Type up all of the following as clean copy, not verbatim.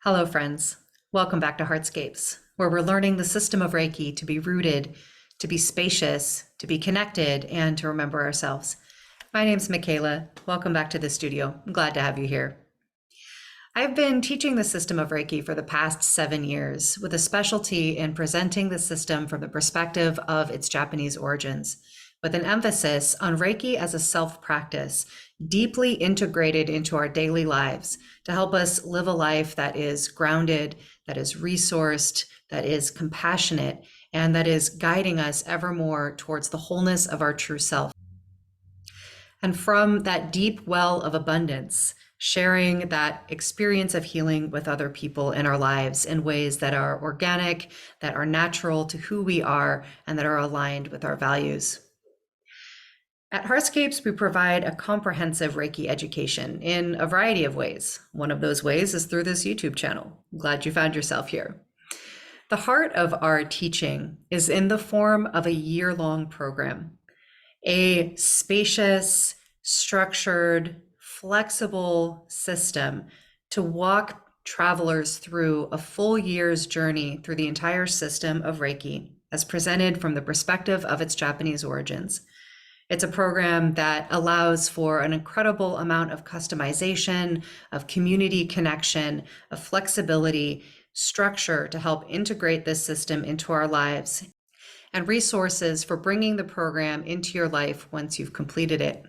Hello, friends. Welcome back to HeartScapes, where we're learning the system of Reiki to be rooted, to be spacious, to be connected, and to remember ourselves. My name's Michaela. Welcome back to the studio. I'm glad to have you here. I've been teaching the system of Reiki for the past 7 years, with a specialty in presenting the system from the perspective of its Japanese origins, with an emphasis on Reiki as a self-practice, deeply integrated into our daily lives to help us live a life that is grounded, that is resourced, that is compassionate, and that is guiding us ever more towards the wholeness of our true self. And from that deep well of abundance, sharing that experience of healing with other people in our lives in ways that are organic, that are natural to who we are, and that are aligned with our values. At HeartScapes, we provide a comprehensive Reiki education in a variety of ways. One of those ways is through this YouTube channel. I'm glad you found yourself here. The heart of our teaching is in the form of a year-long program, a spacious, structured, flexible system to walk travelers through a full year's journey through the entire system of Reiki, as presented from the perspective of its Japanese origins. It's a program that allows for an incredible amount of customization, of community connection, of flexibility, structure to help integrate this system into our lives, and resources for bringing the program into your life once you've completed it.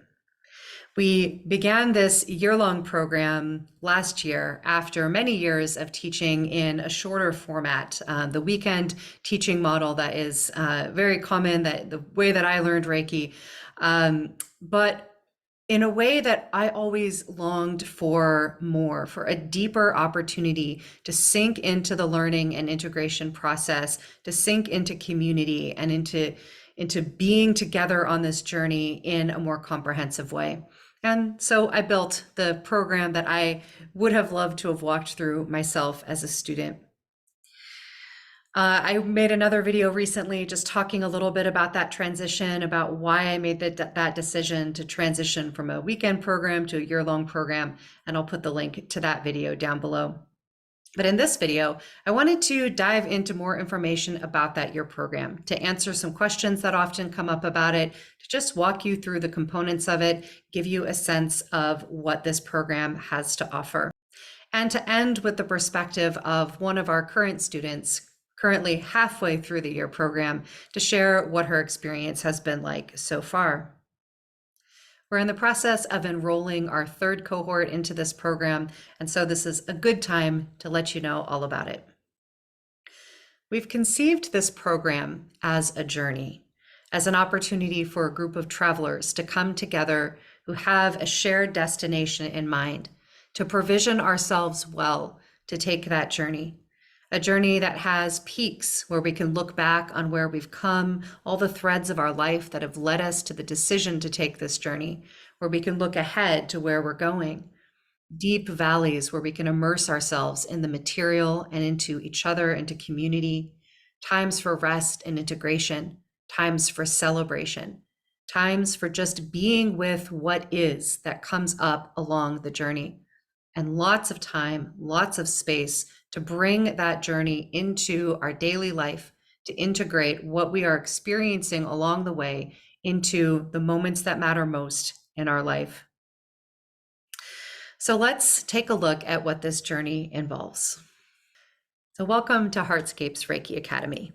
We began this year-long program last year after many years of teaching in a shorter format, the weekend teaching model that is very common, that the way that I learned Reiki, but in a way that I always longed for more, for a deeper opportunity to sink into the learning and integration process, to sink into community and into being together on this journey in a more comprehensive way. And so I built the program that I would have loved to have walked through myself as a student. I made another video recently just talking a little bit about that transition, about why I made that decision to transition from a weekend program to a year-long program, and I'll put the link to that video down below. But in this video, I wanted to dive into more information about that year program, to answer some questions that often come up about it, to just walk you through the components of it, give you a sense of what this program has to offer, and to end with the perspective of one of our current students, currently halfway through the year program, to share what her experience has been like so far. We're in the process of enrolling our third cohort into this program, and so this is a good time to let you know all about it. We've conceived this program as a journey, as an opportunity for a group of travelers to come together who have a shared destination in mind, to provision ourselves well to take that journey. A journey that has peaks where we can look back on where we've come, all the threads of our life that have led us to the decision to take this journey, where we can look ahead to where we're going. Deep valleys where we can immerse ourselves in the material and into each other, into community. Times for rest and integration, times for celebration, times for just being with what is that comes up along the journey. And lots of time, lots of space to bring that journey into our daily life, to integrate what we are experiencing along the way into the moments that matter most in our life. So let's take a look at what this journey involves. So welcome to HeartScapes Reiki Academy,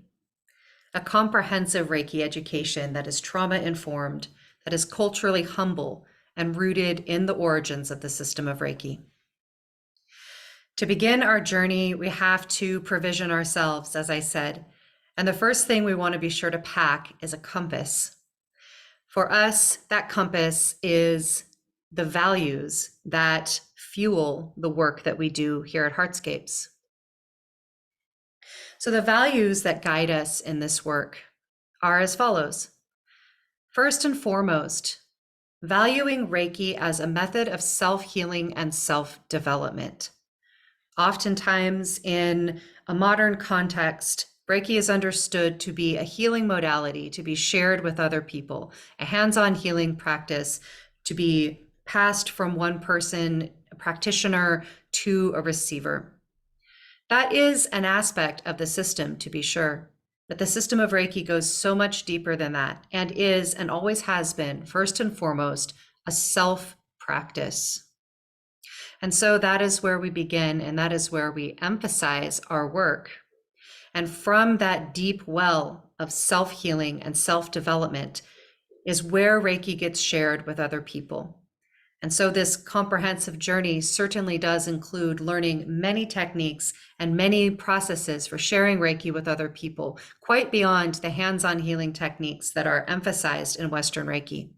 a comprehensive Reiki education that is trauma-informed, that is culturally humble, and rooted in the origins of the system of Reiki. To begin our journey, we have to provision ourselves, as I said. And the first thing we want to be sure to pack is a compass. For us, that compass is the values that fuel the work that we do here at HeartScapes. So the values that guide us in this work are as follows. First and foremost, valuing Reiki as a method of self-healing and self-development. Oftentimes in a modern context, Reiki is understood to be a healing modality to be shared with other people, a hands-on healing practice to be passed from one person, a practitioner, to a receiver. That is an aspect of the system, to be sure. But the system of Reiki goes so much deeper than that and is and always has been, first and foremost, a self practice. And so that is where we begin, and that is where we emphasize our work. And from that deep well of self healing and self development is where Reiki gets shared with other people. And so this comprehensive journey certainly does include learning many techniques and many processes for sharing Reiki with other people, quite beyond the hands-on healing techniques that are emphasized in Western Reiki.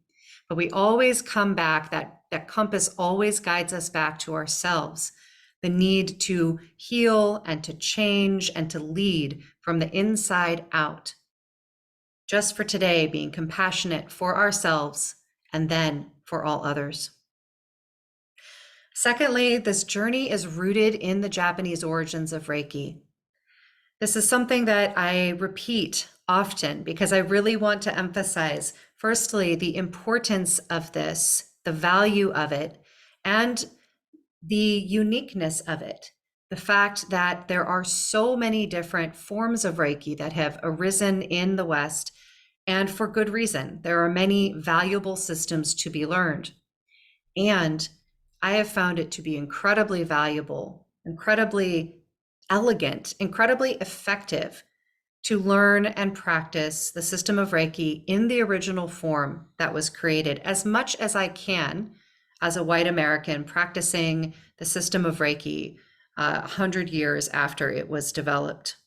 But we always come back, that compass always guides us back to ourselves, the need to heal and to change and to lead from the inside out. Just for today, being compassionate for ourselves and then for all others. Secondly, this journey is rooted in the Japanese origins of Reiki. This is something that I repeat often because I really want to emphasize, firstly, the importance of this, the value of it, and the uniqueness of it. The fact that there are so many different forms of Reiki that have arisen in the West, and for good reason. There are many valuable systems to be learned. And I have found it to be incredibly valuable, incredibly elegant, incredibly effective to learn and practice the system of Reiki in the original form that was created as much as I can as a white American practicing the system of Reiki 100 years after it was developed.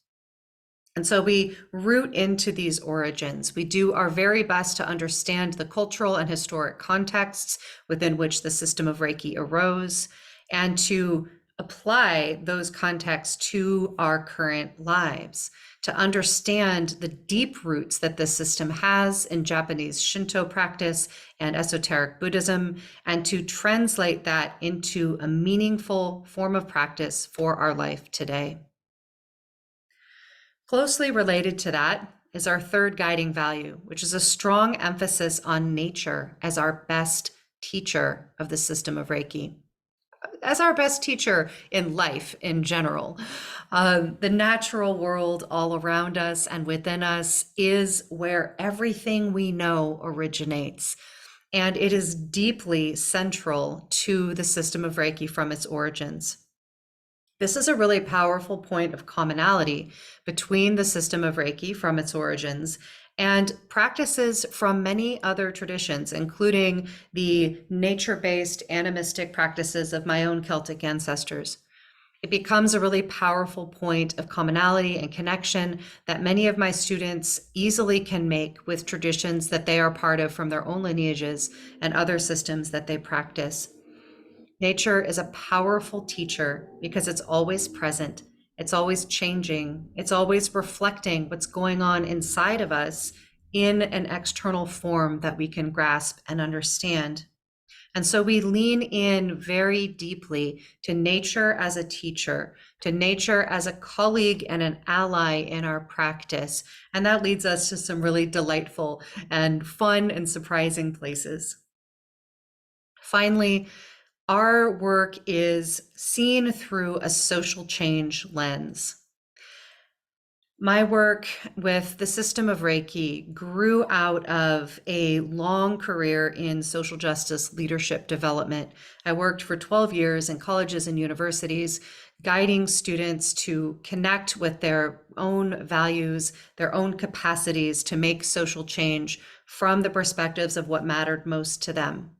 And so we root into these origins. We do our very best to understand the cultural and historic contexts within which the system of Reiki arose and to apply those contexts to our current lives, to understand the deep roots that this system has in Japanese Shinto practice and esoteric Buddhism, and to translate that into a meaningful form of practice for our life today. Closely related to that is our third guiding value, which is a strong emphasis on nature as our best teacher of the system of Reiki, as our best teacher in life in general. The natural world all around us and within us is where everything we know originates. And it is deeply central to the system of Reiki from its origins. This is a really powerful point of commonality between the system of Reiki from its origins and practices from many other traditions, including the nature-based animistic practices of my own Celtic ancestors. It becomes a really powerful point of commonality and connection that many of my students easily can make with traditions that they are part of from their own lineages and other systems that they practice. Nature is a powerful teacher because it's always present, it's always changing, it's always reflecting what's going on inside of us in an external form that we can grasp and understand. And so we lean in very deeply to nature as a teacher, to nature as a colleague and an ally in our practice. And that leads us to some really delightful and fun and surprising places. Finally, our work is seen through a social change lens. My work with the system of Reiki grew out of a long career in social justice leadership development. I worked for 12 years in colleges and universities, guiding students to connect with their own values, their own capacities to make social change from the perspectives of what mattered most to them.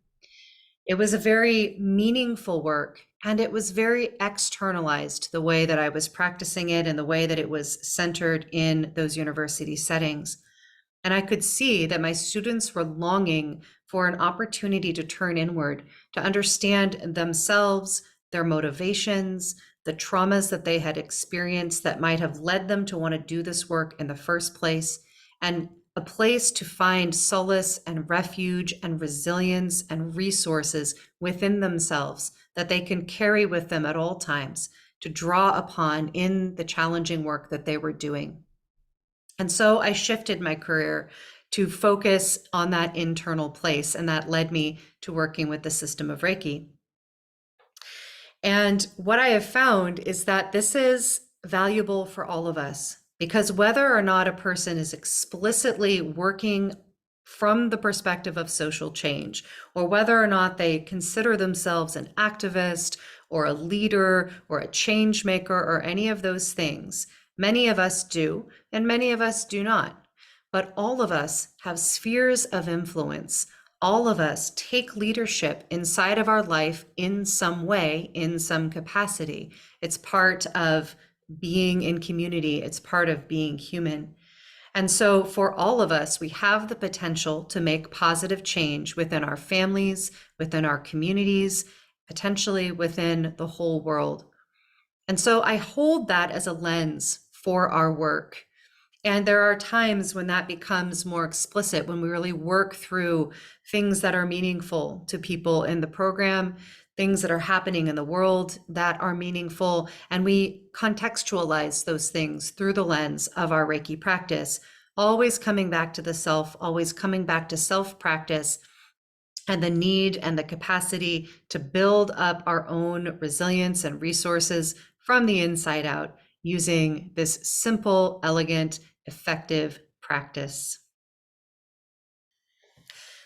It was a very meaningful work, and it was very externalized, the way that I was practicing it and the way that it was centered in those university settings. And I could see that my students were longing for an opportunity to turn inward, to understand themselves, their motivations, the traumas that they had experienced that might have led them to want to do this work in the first place, and a place to find solace and refuge and resilience and resources within themselves that they can carry with them at all times to draw upon in the challenging work that they were doing. And so I shifted my career to focus on that internal place, and that led me to working with the system of Reiki. And what I have found is that this is valuable for all of us because whether or not a person is explicitly working from the perspective of social change, or whether or not they consider themselves an activist or a leader or a change maker or any of those things, many of us do, and many of us do not. But all of us have spheres of influence. All of us take leadership inside of our life in some way, in some capacity. It's part of being in community. It's part of being human. And so for all of us, we have the potential to make positive change within our families, within our communities, potentially within the whole world. And so I hold that as a lens for our work. And there are times when that becomes more explicit, when we really work through things that are meaningful to people in the program, things that are happening in the world that are meaningful, and we contextualize those things through the lens of our Reiki practice, always coming back to the self, always coming back to self-practice and the need and the capacity to build up our own resilience and resources from the inside out using this simple, elegant, effective practice.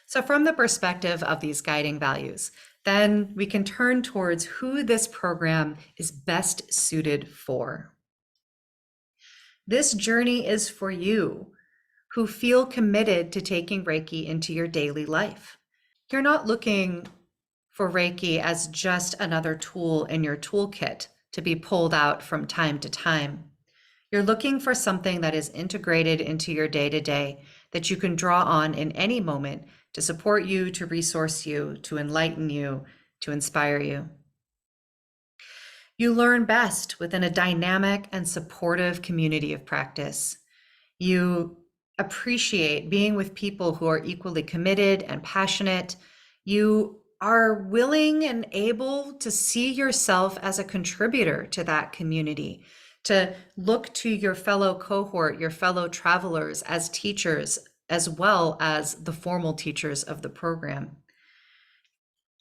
So from the perspective of these guiding values, then we can turn towards who this program is best suited for. This journey is for you who feel committed to taking Reiki into your daily life. You're not looking for Reiki as just another tool in your toolkit to be pulled out from time to time. You're looking for something that is integrated into your day-to-day that you can draw on in any moment to support you, to resource you, to enlighten you, to inspire you. You learn best within a dynamic and supportive community of practice. You appreciate being with people who are equally committed and passionate. You are willing and able to see yourself as a contributor to that community, to look to your fellow cohort, your fellow travelers as teachers, as well as the formal teachers of the program.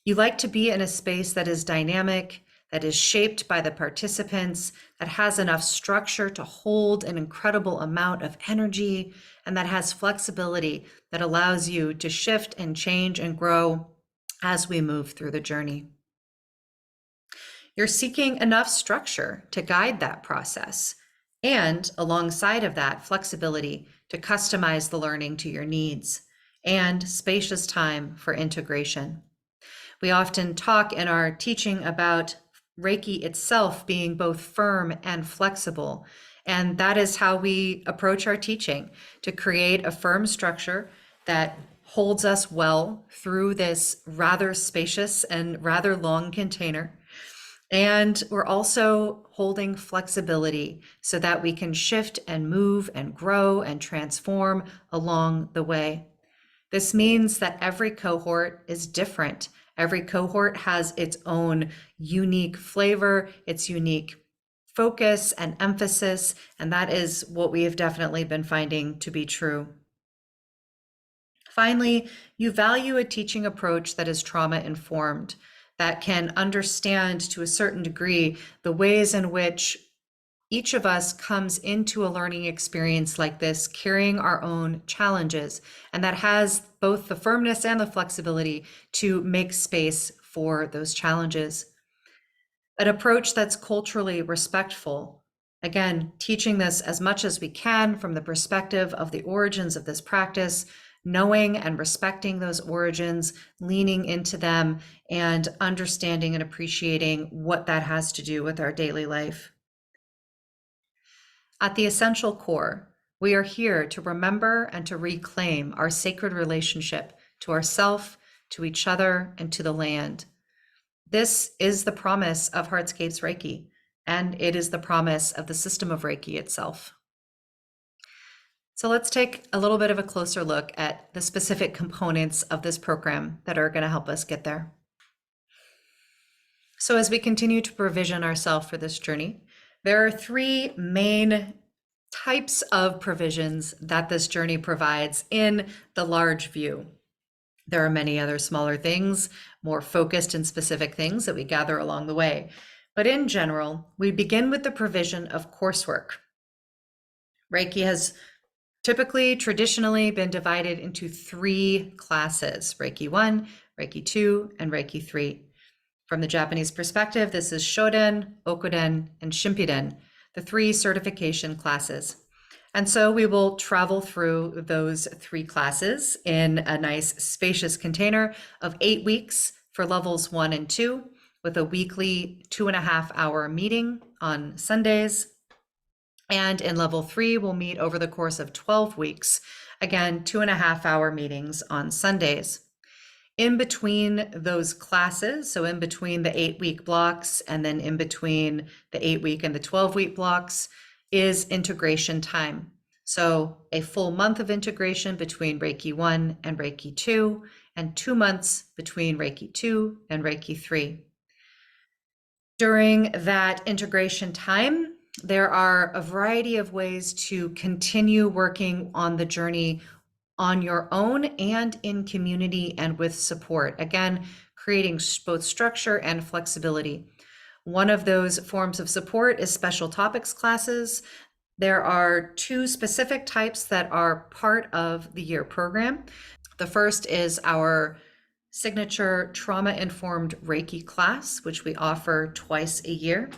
You like to be in a space that is dynamic, that is shaped by the participants, that has enough structure to hold an incredible amount of energy, and that has flexibility that allows you to shift and change and grow as we move through the journey. You're seeking enough structure to guide that process, and alongside of that, flexibility to customize the learning to your needs, and spacious time for integration. We often talk in our teaching about Reiki itself being both firm and flexible. And that is how we approach our teaching, to create a firm structure that holds us well through this rather spacious and rather long container. And we're also holding flexibility so that we can shift and move and grow and transform along the way. This means that every cohort is different. Every cohort has its own unique flavor, its unique focus and emphasis, and that is what we have definitely been finding to be true. Finally, you value a teaching approach that is trauma-informed, that can understand to a certain degree the ways in which each of us comes into a learning experience like this carrying our own challenges, and that has both the firmness and the flexibility to make space for those challenges. An approach that's culturally respectful, again, teaching this as much as we can from the perspective of the origins of this practice, knowing and respecting those origins, leaning into them, and understanding and appreciating what that has to do with our daily life. At the essential core, we are here to remember and to reclaim our sacred relationship to ourself, to each other, and to the land. This is the promise of HeartScapes Reiki, and it is the promise of the system of Reiki itself. So let's take a little bit of a closer look at the specific components of this program that are going to help us get there. So as we continue to provision ourselves for this journey, there are three main types of provisions that this journey provides in the large view. There are many other smaller things, more focused and specific things that we gather along the way. But in general, we begin with the provision of coursework. Reiki has traditionally been divided into 3 classes: Reiki 1, Reiki 2, and Reiki 3. From the Japanese perspective, this is Shoden, Okuden, and Shimpiden, the 3 certification classes. And so we will travel through those 3 classes in a nice spacious container of 8 weeks for levels 1 and 2, with a weekly 2.5-hour meeting on Sundays. And in level 3, we'll meet over the course of 12 weeks, again, 2.5-hour meetings on Sundays. In between those classes, so in between the 8-week blocks and then in between the 8-week and the 12-week blocks, is integration time. So a full month of integration between Reiki 1 and Reiki 2, and 2 months between Reiki 2 and Reiki 3. During that integration time, there are a variety of ways to continue working on the journey on your own and in community and with support. Again, creating both structure and flexibility. One of those forms of support is special topics classes. There are 2 specific types that are part of the year program. The first is our signature trauma-informed Reiki class, which we offer twice a year.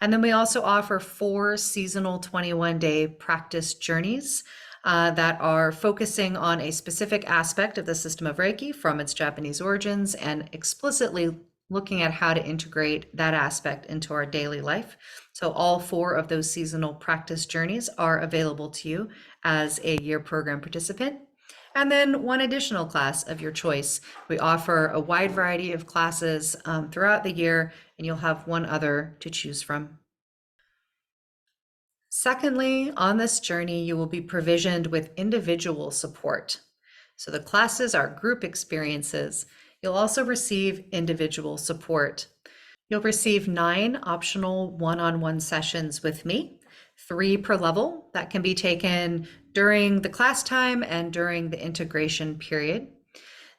And then we also offer 4 seasonal 21-day practice journeys that are focusing on a specific aspect of the system of Reiki from its Japanese origins and explicitly looking at how to integrate that aspect into our daily life. So all 4 of those seasonal practice journeys are available to you as a year program participant. And then 1 additional class of your choice. We offer a wide variety of classes throughout the year, and you'll have 1 other to choose from. Secondly, on this journey, you will be provisioned with individual support. So the classes are group experiences. You'll also receive individual support. You'll receive 9 optional one-on-one sessions with me, 3 per level that can be taken during the class time and during the integration period.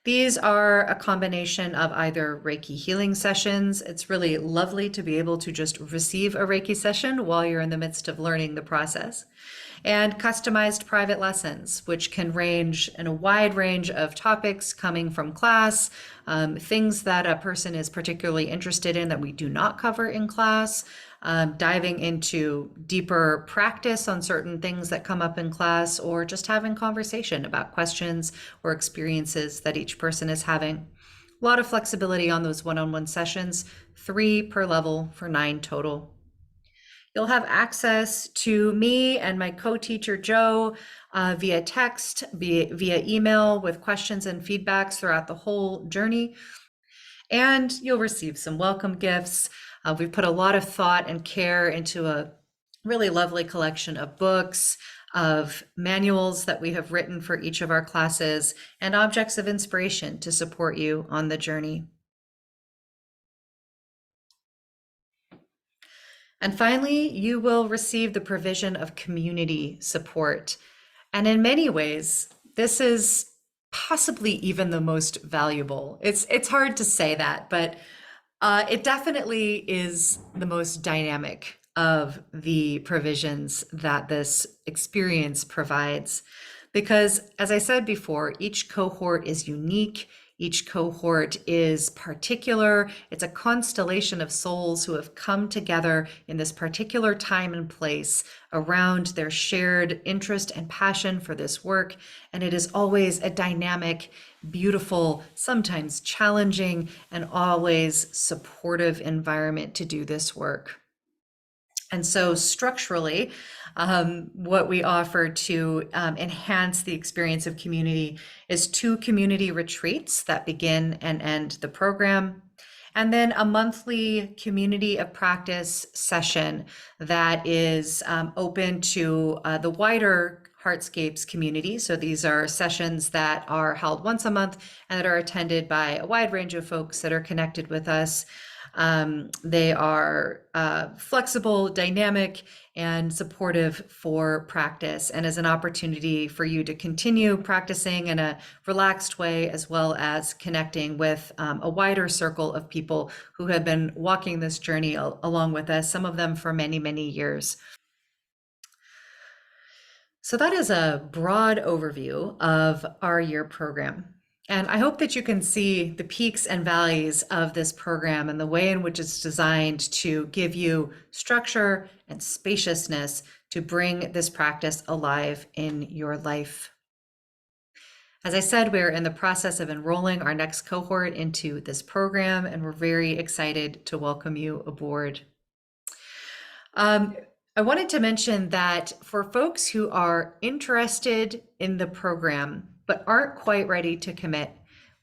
These are a combination of either Reiki healing sessions. It's really lovely to be able to just receive a Reiki session while you're in the midst of learning the process. And customized private lessons, which can range in a wide range of topics coming from class, things that a person is particularly interested in that we do not cover in class, diving into deeper practice on certain things that come up in class, or just having conversation about questions or experiences that each person is having. A lot of flexibility on those one-on-one sessions, 3 per level for 9 total. You'll have access to me and my co-teacher, Joe, via text, via email with questions and feedbacks throughout the whole journey. And you'll receive some welcome gifts. We've put a lot of thought and care into a really lovely collection of books, of manuals that we have written for each of our classes, and objects of inspiration to support you on the journey. And finally, you will receive the provision of community support. And in many ways, this is possibly even the most valuable. It's hard to say that, but it definitely is the most dynamic of the provisions that this experience provides. Because, as I said before, each cohort is unique. Each cohort is particular. It's a constellation of souls who have come together in this particular time and place around their shared interest and passion for this work. And it is always a dynamic, beautiful, sometimes challenging, and always supportive environment to do this work. And so structurally, what we offer to enhance the experience of community is 2 community retreats that begin and end the program, and then a monthly community of practice session that is open to the wider HeartScapes community. So these are sessions that are held once a month and that are attended by a wide range of folks that are connected with us. They are flexible, dynamic, and supportive for practice, and as an opportunity for you to continue practicing in a relaxed way, as well as connecting with a wider circle of people who have been walking this journey along with us, some of them for many, many years. So that is a broad overview of our year program. And I hope that you can see the peaks and valleys of this program and the way in which it's designed to give you structure and spaciousness to bring this practice alive in your life. As I said, we're in the process of enrolling our next cohort into this program, and we're very excited to welcome you aboard. I wanted to mention that for folks who are interested in the program but aren't quite ready to commit,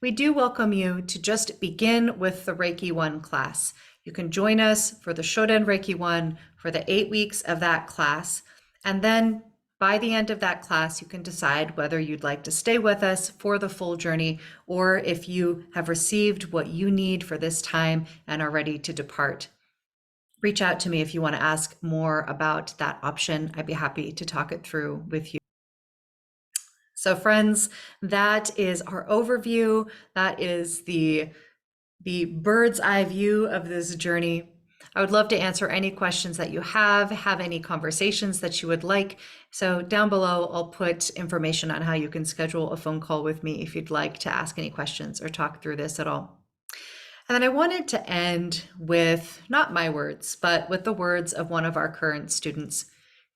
we do welcome you to just begin with the Reiki 1 class. You can join us for the Shoden Reiki 1 for the 8 weeks of that class, and then by the end of that class, you can decide whether you'd like to stay with us for the full journey, or if you have received what you need for this time and are ready to depart. Reach out to me if you want to ask more about that option. I'd be happy to talk it through with you. So friends, that is our overview. That is the bird's eye view of this journey. I would love to answer any questions that you have any conversations that you would like. So down below, I'll put information on how you can schedule a phone call with me if you'd like to ask any questions or talk through this at all. And then I wanted to end with not my words, but with the words of one of our current students.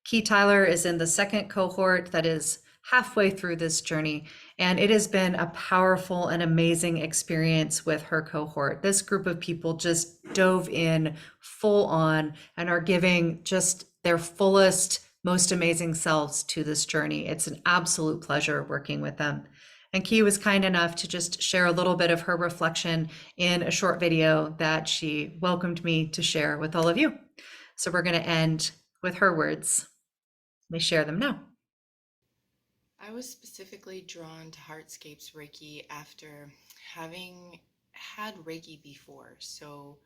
Key Tyler is in the second cohort that is halfway through this journey, and it has been a powerful and amazing experience with her cohort. This group of people just dove in full on and are giving just their fullest, most amazing selves to this journey. It's an absolute pleasure working with them. And Key was kind enough to just share a little bit of her reflection in a short video that she welcomed me to share with all of you. So we're going to end with her words. Let me share them now. I was specifically drawn to HeartScapes Reiki after having had Reiki before. So,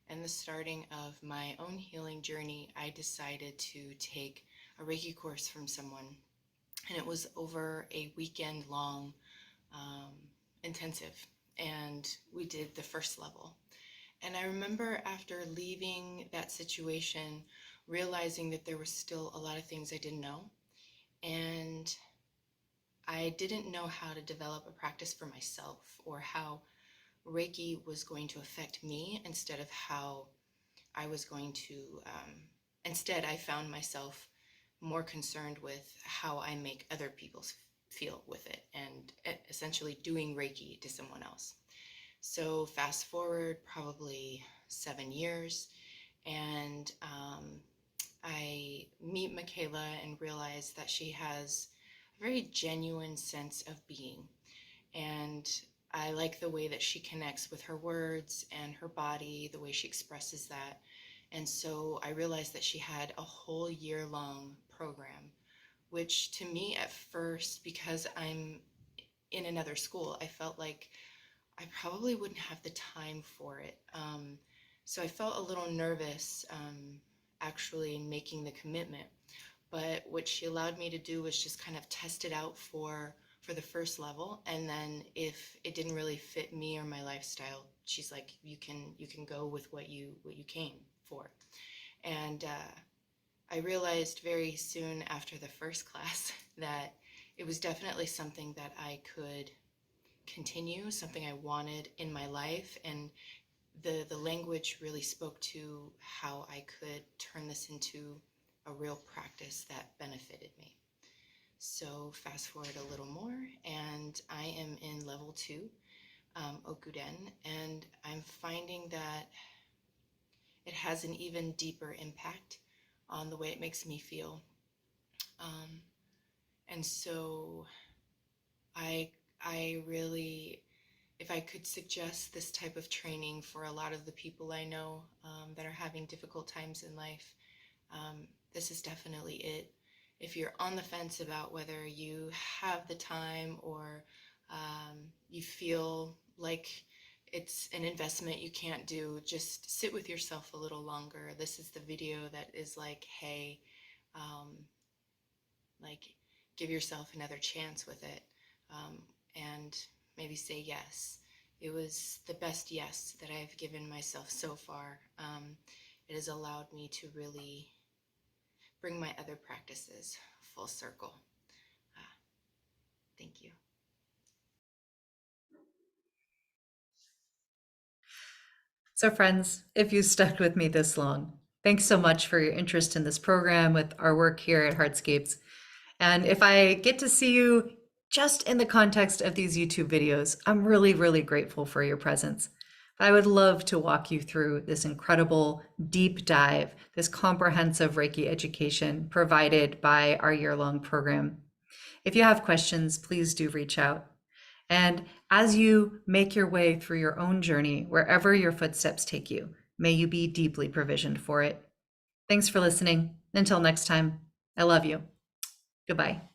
in the starting of my own healing journey, I decided to take a Reiki course from someone, and it was over a weekend long intensive, and we did the first level. And I remember after leaving that situation, realizing that there was still a lot of things I didn't know. And I didn't know how to develop a practice for myself or how Reiki was going to affect me instead of how I was going to, instead, I found myself more concerned with how I make other people feel with it and essentially doing Reiki to someone else. So, fast forward probably 7 years, and I meet Michaela and realize that she has a very genuine sense of being. And I like the way that she connects with her words and her body, the way she expresses that. And so I realized that she had a whole year-long program, which to me at first, because I'm in another school, I felt like I probably wouldn't have the time for it. So I felt a little nervous actually making the commitment. But what she allowed me to do was just kind of test it out for the first level, and then if it didn't really fit me or my lifestyle, she's like, you can go with what you came for. And I realized very soon after the first class that it was definitely something that I could continue, something I wanted in my life, and the language really spoke to how I could turn this into a real practice that benefited me. So fast forward a little more, and I am in level 2, Okuden, and I'm finding that it has an even deeper impact on the way it makes me feel. Um, and so I, I really, if I could suggest this type of training for a lot of the people I know that are having difficult times in life, this is definitely it. If you're on the fence about whether you have the time or you feel like it's an investment you can't do. Just sit with yourself a little longer. This is the video that is like, hey, um, like give yourself another chance with it, and maybe say yes. It was the best yes that I've given myself so far. It has allowed me to really bring my other practices full circle. Thank you. So friends, if you stuck with me this long, thanks so much for your interest in this program with our work here at HeartScapes. And if I get to see you just in the context of these YouTube videos, I'm really, really grateful for your presence. I would love to walk you through this incredible deep dive, this comprehensive Reiki education provided by our year-long program. If you have questions, please do reach out. And as you make your way through your own journey, wherever your footsteps take you, may you be deeply provisioned for it. Thanks for listening. Until next time, I love you. Goodbye.